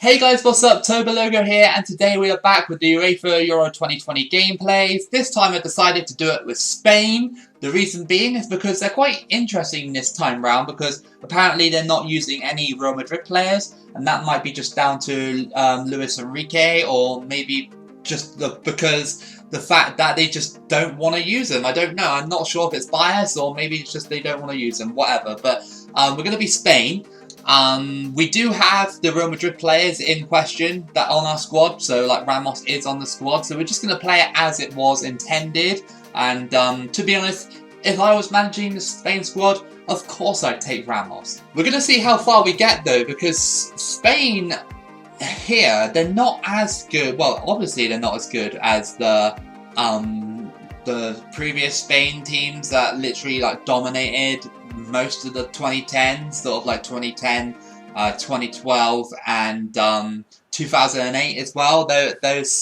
Hey guys, what's up? Toboloco here, and today we are back with the UEFA Euro 2020 gameplays. This time I decided to do it with Spain. The reason being is because they're quite interesting this time round, because apparently they're not using any Real Madrid players, and that might be just down to Luis Enrique, or maybe just because the fact that they just don't want to use them. I don't know. I'm not sure if it's bias, or maybe it's just they don't want to use them, whatever. But we're going to be Spain. We do have the Real Madrid players in question that on our squad, so like Ramos is on the squad, so we're just going to play it as it was intended. And to be honest, if I was managing the Spain squad, of course I'd take Ramos. We're going to see how far we get though, because Spain here, they're not as good. Well, obviously they're not as good as the previous Spain teams that literally like dominated most of the 2010s, sort of like 2010, 2012, and 2008 as well. Those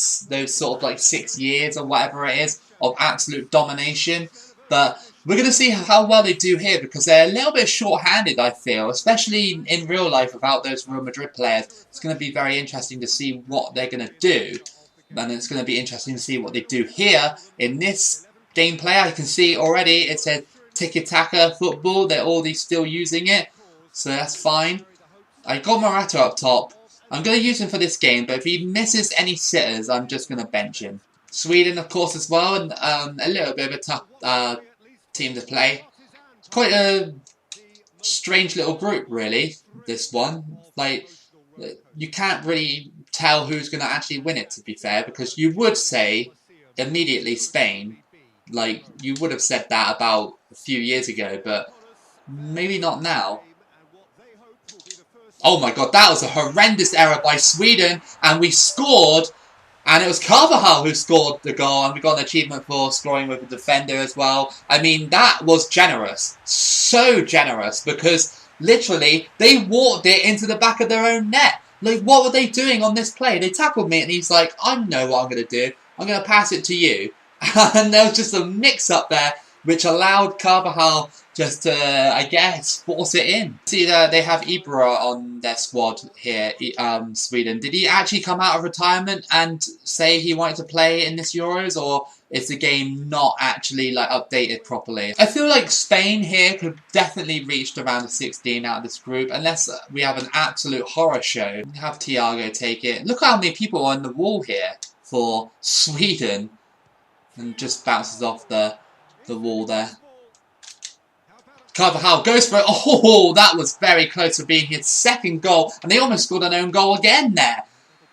sort of like 6 years or whatever it is of absolute domination. But we're going to see how well they do here, because they're a little bit short-handed, I feel, especially in real life without those Real Madrid players. It's going to be very interesting to see what they're going to do, and it's going to be interesting to see what they do here in this gameplay. I can see already it said tiki-taka football. They're already still using it, so that's fine. I got Morata up top. I'm going to use him for this game, but if he misses any sitters, I'm just going to bench him. Sweden, of course, as well, and a little bit of a tough team to play. It's quite a strange little group, really, this one. Like, you can't really tell who's going to actually win it, to be fair, because you would say immediately Spain. Like, you would have said that about a few years ago, but maybe not now. Oh my god, that was a horrendous error by Sweden, and we scored, and it was Carvajal who scored the goal, and we got an achievement for scoring with a defender as well. I mean, that was generous. So generous, because literally, they walked it into the back of their own net. Like, what were they doing on this play? They tackled me, and he's like, I know what I'm going to do. I'm going to pass it to you. And there was just a mix-up there, which allowed Carvajal just to, I guess, force it in. See, they have Ibra on their squad here, Sweden. Did he actually come out of retirement and say he wanted to play in this Euros, or is the game not actually like updated properly? I feel like Spain here could definitely reach the round of 16 out of this group, unless we have an absolute horror show. Have Thiago take it. Look how many people are on the wall here for Sweden. And just bounces off the wall there. Carvajal goes for it. Oh, that was very close to being his second goal. And they almost scored an own goal again there.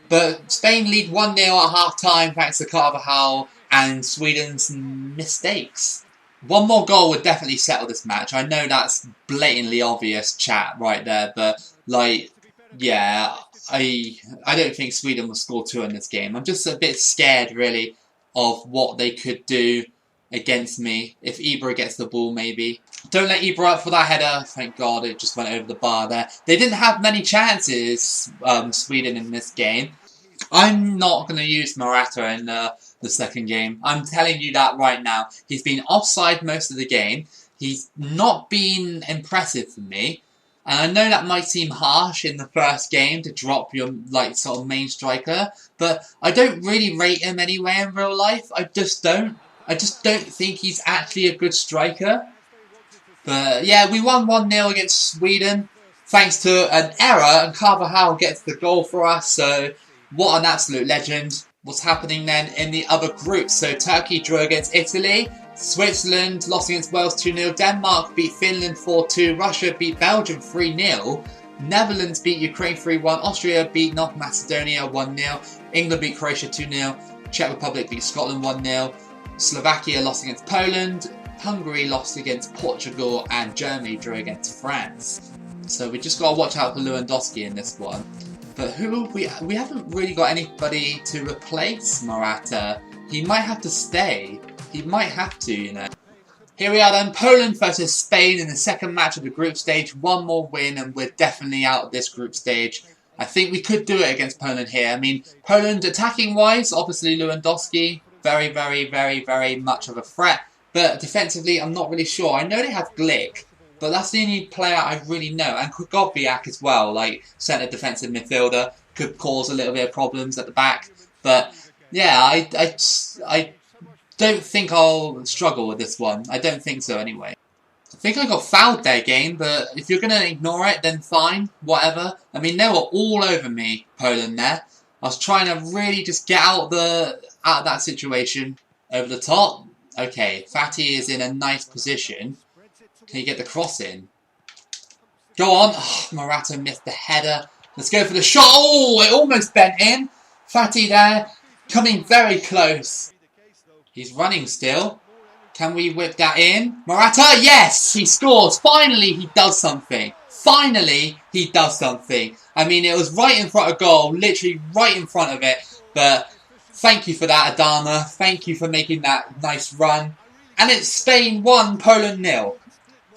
But Spain lead 1-0 at half-time thanks to Carvajal and Sweden's mistakes. One more goal would definitely settle this match. I know that's blatantly obvious, chat, right there. But, like, yeah, I don't think Sweden will score 2 in this game. I'm just a bit scared, really, of what they could do against me. If Ibra gets the ball, maybe. Don't let Ibra up for that header. Thank God it just went over the bar there. They didn't have many chances, Sweden, in this game. I'm not going to use Morata in the second game. I'm telling you that right now. He's been offside most of the game. He's not been impressive for me. And I know that might seem harsh in the first game to drop your, like, sort of main striker, but I don't really rate him anyway in real life. I just don't. I just don't think he's actually a good striker. But yeah, we won 1-0 against Sweden thanks to an error, and Carvajal gets the goal for us, so what an absolute legend. What's happening then in the other group? So Turkey drew against Italy. Switzerland lost against Wales 2-0. Denmark beat Finland 4-2. Russia beat Belgium 3-0. Netherlands beat Ukraine 3-1. Austria beat North Macedonia 1-0. England beat Croatia 2-0. Czech Republic beat Scotland 1-0. Slovakia lost against Poland. Hungary lost against Portugal. And Germany drew against France. So we just got to watch out for Lewandowski in this one. But we haven't really got anybody to replace Morata. He might have to stay. He might have to, you know. Here we are then, Poland versus Spain in the second match of the group stage. One more win and we're definitely out of this group stage. I think we could do it against Poland here. I mean, Poland attacking-wise, obviously Lewandowski, very, very, very, very much of a threat. But defensively, I'm not really sure. I know they have Glick, but that's the only player I really know. And Kugobiak as well, like centre defensive midfielder. could cause a little bit of problems at the back. But yeah, I don't think I'll struggle with this one. I don't think so anyway. I think I got fouled there, game, but if you're going to ignore it, then fine, whatever. I mean, they were all over me, Poland there. I was trying to really just get out of that situation. Over the top. Okay, Fatty is in a nice position. Can you get the cross in? Go on. Oh, Morata missed the header. Let's go for the shot. Oh, it almost bent in. Fatty there, coming very close. He's running still. Can we whip that in? Morata, yes! He scores! Finally, he does something. Finally, he does something. I mean, it was right in front of goal. Literally right in front of it. But thank you for that, Adama. Thank you for making that nice run. And it's Spain 1, Poland 0.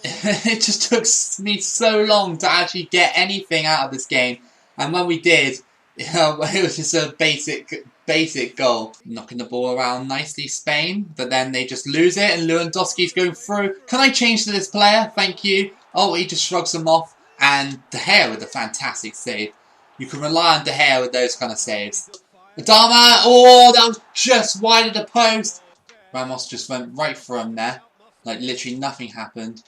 It just took me so long to actually get anything out of this game. And when we did, it was just a basic goal. Knocking the ball around nicely, Spain. But then they just lose it and Lewandowski's going through. Can I change to this player? Thank you. Oh, he just shrugs them off. And De Gea with a fantastic save. You can rely on De Gea with those kind of saves. Adama, oh, that was just wide of the post. Ramos just went right through him there. Like, literally nothing happened.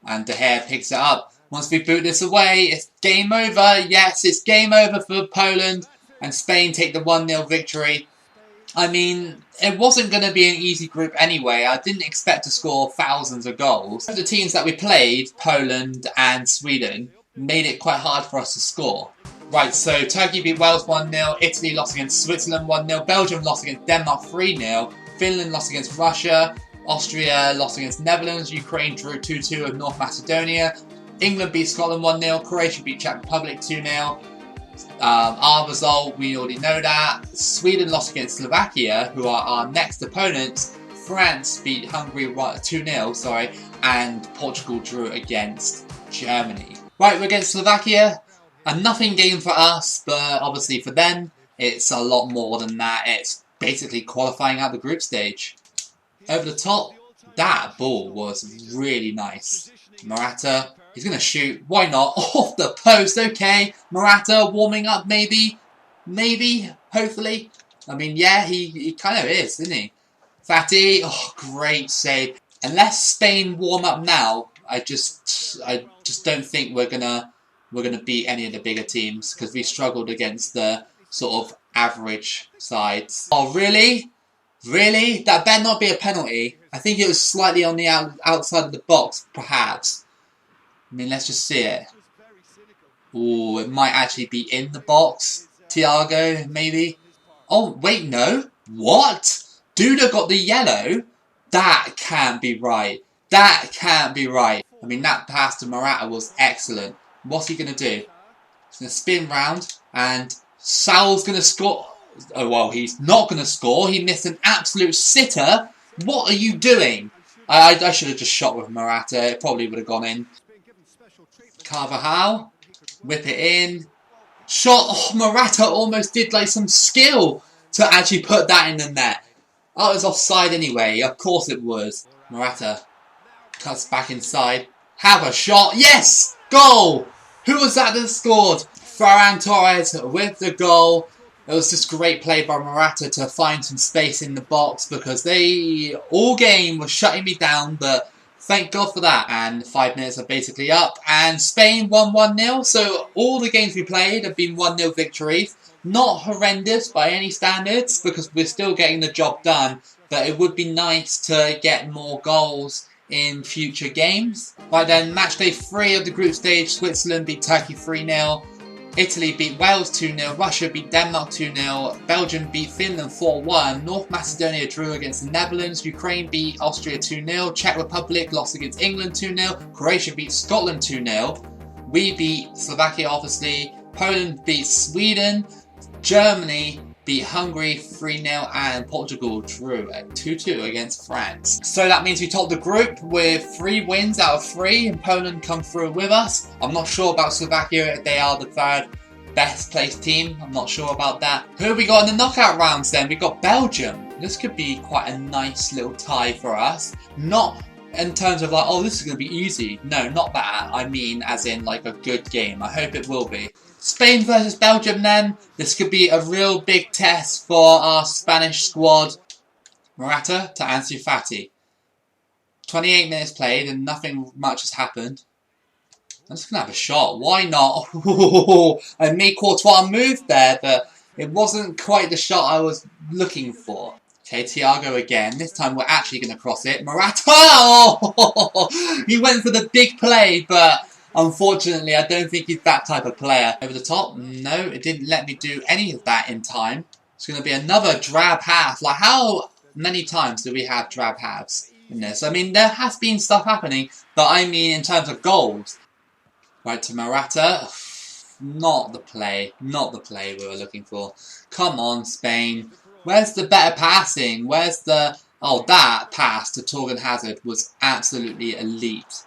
And De Gea picks it up. Once we boot this away, it's game over. Yes, it's game over for Poland. And Spain take the 1-0 victory. I mean, it wasn't going to be an easy group anyway. I didn't expect to score thousands of goals. The teams that we played, Poland and Sweden, made it quite hard for us to score. Right, so Turkey beat Wales 1-0, Italy lost against Switzerland 1-0, Belgium lost against Denmark 3-0, Finland lost against Russia, Austria lost against Netherlands, Ukraine drew 2-2 with North Macedonia, England beat Scotland 1-0, Croatia beat Czech Republic 2-0. Our result, we already know that. Sweden lost against Slovakia, who are our next opponents. France beat Hungary 2-0, and Portugal drew against Germany. Right, we're against Slovakia. A nothing game for us, but obviously for them, it's a lot more than that. It's basically qualifying out the group stage. Over the top, that ball was really nice. Morata, he's going to shoot. Why not? Off the post, okay. Morata warming up, maybe. Maybe, hopefully. I mean, yeah, he kind of is, isn't he? Fatty, oh, great save. Unless Spain warm up now, I just don't think we're gonna beat any of the bigger teams because we struggled against the sort of average sides. Oh, really? Really? That better not be a penalty. I think it was slightly on the outside of the box, perhaps. I mean, let's just see it. Ooh, it might actually be in the box. Thiago, maybe. Oh, wait, no. What? Duda got the yellow? That can't be right. That can't be right. I mean, that pass to Morata was excellent. What's he going to do? He's going to spin round and Sal's going to score. Oh, well, he's not going to score. He missed an absolute sitter. What are you doing? I should have just shot with Morata. It probably would have gone in. Carvajal. Whip it in. Shot. Oh, Morata almost did like some skill to actually put that in the net. Oh, it was offside anyway. Of course it was. Morata cuts back inside. Have a shot. Yes! Goal! Who was that scored? Ferran Torres with the goal. It was just great play by Morata to find some space in the box because they all game were shutting me down, but thank God for that. And 5 minutes are basically up. And Spain won 1-0. So all the games we played have been 1-0 victories. Not horrendous by any standards because we're still getting the job done. But it would be nice to get more goals in future games. Right then, match day 3 of the group stage. Switzerland beat Turkey 3-0. Italy beat Wales 2-0, Russia beat Denmark 2-0, Belgium beat Finland 4-1, North Macedonia drew against the Netherlands, Ukraine beat Austria 2-0, Czech Republic lost against England 2-0, Croatia beat Scotland 2-0, we beat Slovakia obviously, Poland beat Sweden, Germany beat Hungary 3-0 and Portugal drew at 2-2 against France. So that means we topped the group with 3 wins out of 3 and Poland come through with us. I'm not sure about Slovakia if they are the 3rd best placed team. I'm not sure about that. Who have we got in the knockout rounds then? We got Belgium. This could be quite a nice little tie for us. Not in terms of like, oh, this is going to be easy. No, not that. I mean as in like a good game. I hope it will be. Spain versus Belgium then. This could be a real big test for our Spanish squad. Morata to Ansu Fati. 28 minutes played and nothing much has happened. I'm just going to have a shot. Why not? I made Courtois move there, but it wasn't quite the shot I was looking for. Okay, Thiago again. This time we're actually going to cross it. Morata! Oh! He went for the big play, but unfortunately I don't think he's that type of player. Over the top? No, it didn't let me do any of that in time. It's going to be another drab half. Like, how many times do we have drab halves in this? I mean, there has been stuff happening, but I mean in terms of goals. Right to Morata. Not the play. Not the play we were looking for. Come on, Spain. Where's the better passing? Where's the... Oh, that pass to Torgan Hazard was absolutely elite.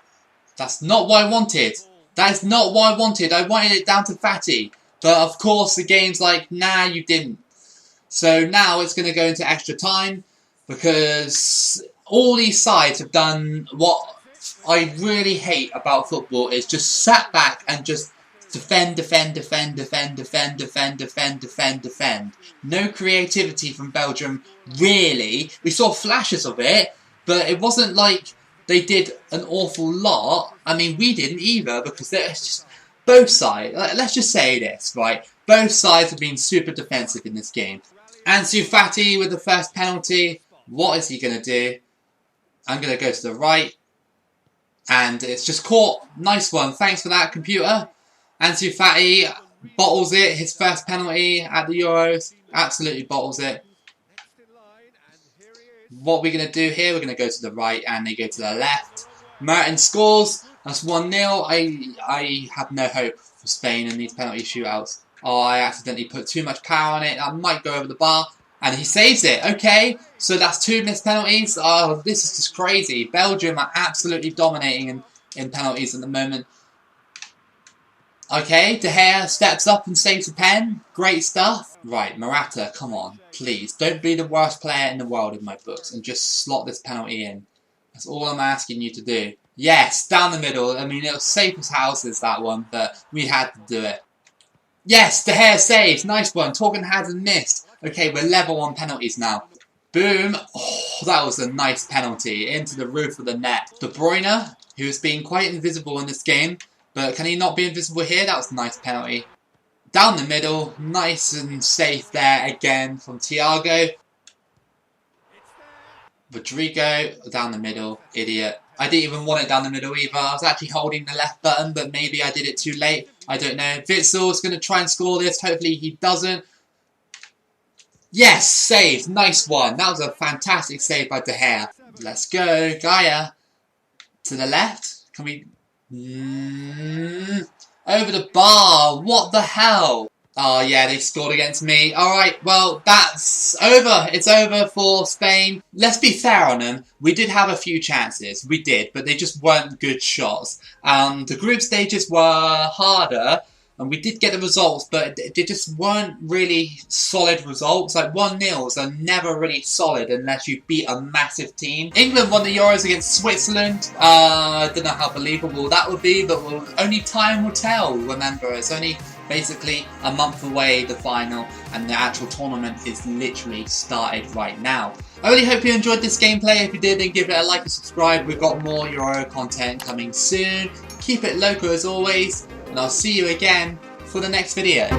That's not what I wanted. That is not what I wanted. I wanted it down to Fati. But of course the game's like, nah, you didn't. So now it's going to go into extra time. Because all these sides have done what I really hate about football is just sat back and just defend. No creativity from Belgium, really. We saw flashes of it, but it wasn't like they did an awful lot. I mean, we didn't either, because there's just both sides. Let's just say this, right? Both sides have been super defensive in this game. Ansu Fati with the first penalty. What is he going to do? I'm going to go to the right. And it's just caught. Nice one. Thanks for that, computer. Ansu Fati bottles it. His first penalty at the Euros. Absolutely bottles it. What we're going to do here, we're going to go to the right and they go to the left. Mertens scores. That's 1-0. I have no hope for Spain in these penalty shootouts. Oh, I accidentally put too much power on it. That might go over the bar. And he saves it. Okay, so that's 2 missed penalties. Oh, this is just crazy. Belgium are absolutely dominating in penalties at the moment. Okay, De Gea steps up and saves a pen. Great stuff. Right, Morata, come on, please. Don't be the worst player in the world in my books and just slot this penalty in. That's all I'm asking you to do. Yes, down the middle. I mean, it was safe as houses, that one, but we had to do it. Yes, De Gea saves. Nice one. Torgan Hazard missed. Okay, we're level on penalties now. Boom. Oh, that was a nice penalty. Into the roof of the net. De Bruyne, who has been quite invisible in this game. But can he not be invisible here? That was a nice penalty. Down the middle. Nice and safe there again from Thiago. Rodrigo. Down the middle. Idiot. I didn't even want it down the middle either. I was actually holding the left button, but maybe I did it too late. I don't know. Witzel's going to try and score this. Hopefully he doesn't. Yes, saved. Nice one. That was a fantastic save by De Gea. Let's go. Gaia. To the left. Can we... over the bar. What the hell? Oh, yeah, they scored against me. Alright, well, that's over. It's over for Spain. Let's be fair on them. We did have a few chances. We did, but they just weren't good shots. The group stages were harder. And we did get the results, but they just weren't really solid results. Like 1-0s are never really solid unless you beat a massive team. England won the Euros against Switzerland. I don't know how believable that would be, but only time will tell. Remember, it's only basically a month away, the final, and the actual tournament is literally started right now. I really hope you enjoyed this gameplay. If you did, then give it a like and subscribe. We've got more Euro content coming soon. Keep it local as always. And I'll see you again for the next video.